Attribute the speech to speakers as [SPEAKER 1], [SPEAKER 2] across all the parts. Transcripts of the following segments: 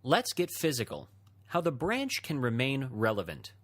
[SPEAKER 1] Let's get physical. How the branch can remain relevant.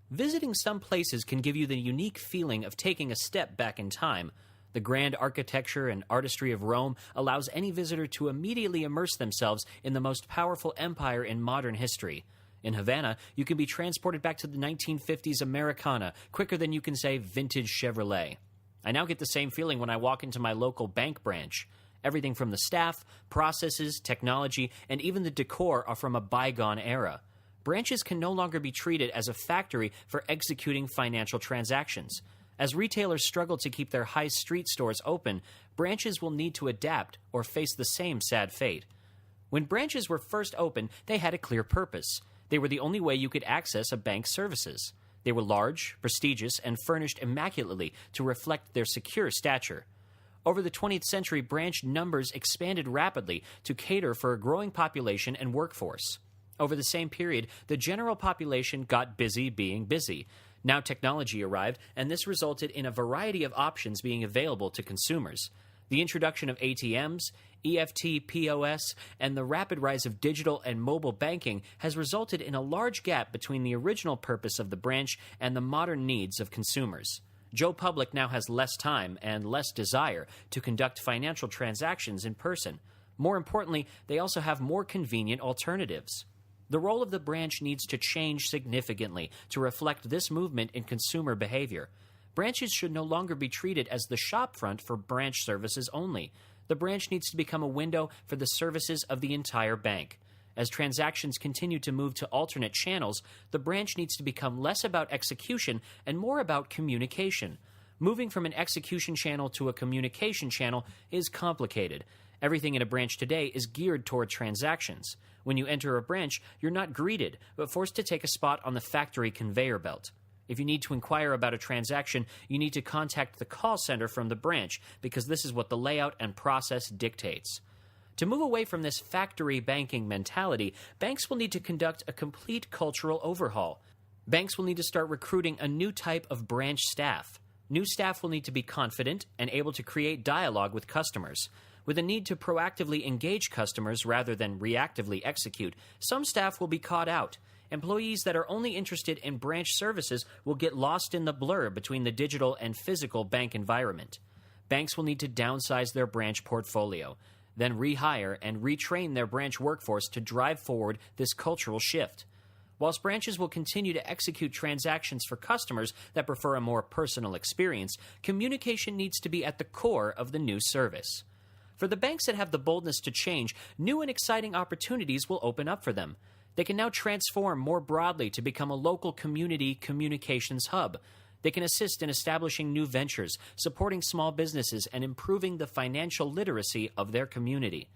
[SPEAKER 1] Visiting some places can give you the unique feeling of taking a step back in time. The grand architecture and artistry of Rome allows any visitor to immediately immerse themselves in the most powerful empire in modern history. In Havana, you can be transported back to the 1950s Americana quicker than you can say vintage Chevrolet. I now get the same feeling when I walk into my local bank branch. Everything from the staff, processes, technology, and even the decor are from a bygone era. Branches can no longer be treated as a factory for executing financial transactions. As retailers struggle to keep their high street stores open, branches will need to adapt or face the same sad fate. When branches were first opened, they had a clear purpose. They were the only way you could access a bank's services. They were large, prestigious, and furnished immaculately to reflect their secure stature. Over the 20th century, branch numbers expanded rapidly to cater for a growing population and workforce. Over the same period, the general population got busy being busy. Now technology arrived, and this resulted in a variety of options being available to consumers. The introduction of ATMs, EFT POS, and the rapid rise of digital and mobile banking has resulted in a large gap between the original purpose of the branch and the modern needs of consumers. Joe Public now has less time and less desire to conduct financial transactions in person. More importantly, they also have more convenient alternatives. The role of the branch needs to change significantly to reflect this movement in consumer behavior. Branches should no longer be treated as the shopfront for branch services only. The branch needs to become a window for the services of the entire bank. As transactions continue to move to alternate channels, the branch needs to become less about execution and more about communication. Moving from an execution channel to a communication channel is complicated. Everything in a branch today is geared toward transactions. When you enter a branch, you're not greeted, but forced to take a spot on the factory conveyor belt. If you need to inquire about a transaction, you need to contact the call center from the branch because this is what the layout and process dictates. To move away from this factory banking mentality, banks will need to conduct a complete cultural overhaul. Banks will need to start recruiting a new type of branch staff. New staff will need to be confident and able to create dialogue with customers. With a need to proactively engage customers rather than reactively execute, some staff will be caught out. Employees that are only interested in branch services will get lost in the blur between the digital and physical bank environment. Banks will need to downsize their branch portfolio, then rehire and retrain their branch workforce to drive forward this cultural shift. Whilst branches will continue to execute transactions for customers that prefer a more personal experience, communication needs to be at the core of the new service. For the banks that have the boldness to change, new and exciting opportunities will open up for them. They can now transform more broadly to become a local community communications hub. They can assist in establishing new ventures, supporting small businesses, and improving the financial literacy of their community.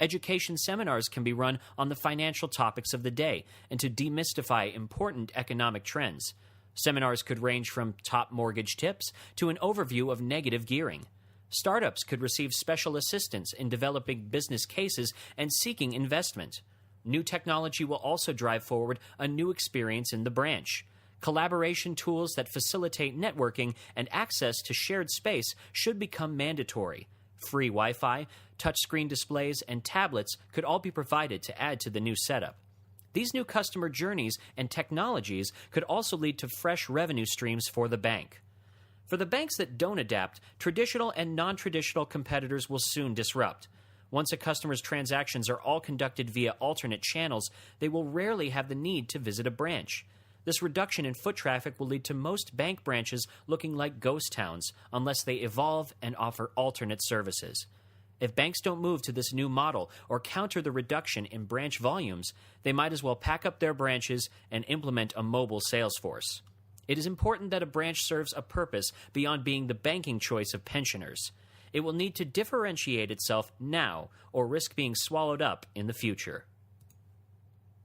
[SPEAKER 1] Education seminars can be run on the financial topics of the day and to demystify important economic trends. Seminars could range from top mortgage tips to an overview of negative gearing. Startups could receive special assistance in developing business cases and seeking investment. New technology will also drive forward a new experience in the branch. Collaboration tools that facilitate networking and access to shared space should become mandatory. Free Wi-Fi, touchscreen displays, and tablets could all be provided to add to the new setup. These new customer journeys and technologies could also lead to fresh revenue streams for the bank. For the banks that don't adapt, traditional and non-traditional competitors will soon disrupt. Once a customer's transactions are all conducted via alternate channels, they will rarely have the need to visit a branch. This reduction in foot traffic will lead to most bank branches looking like ghost towns unless they evolve and offer alternate services. If banks don't move to this new model or counter the reduction in branch volumes, they might as well pack up their branches and implement a mobile sales force. It is important that a branch serves a purpose beyond being the banking choice of pensioners. It will need to differentiate itself now or risk being swallowed up in the future.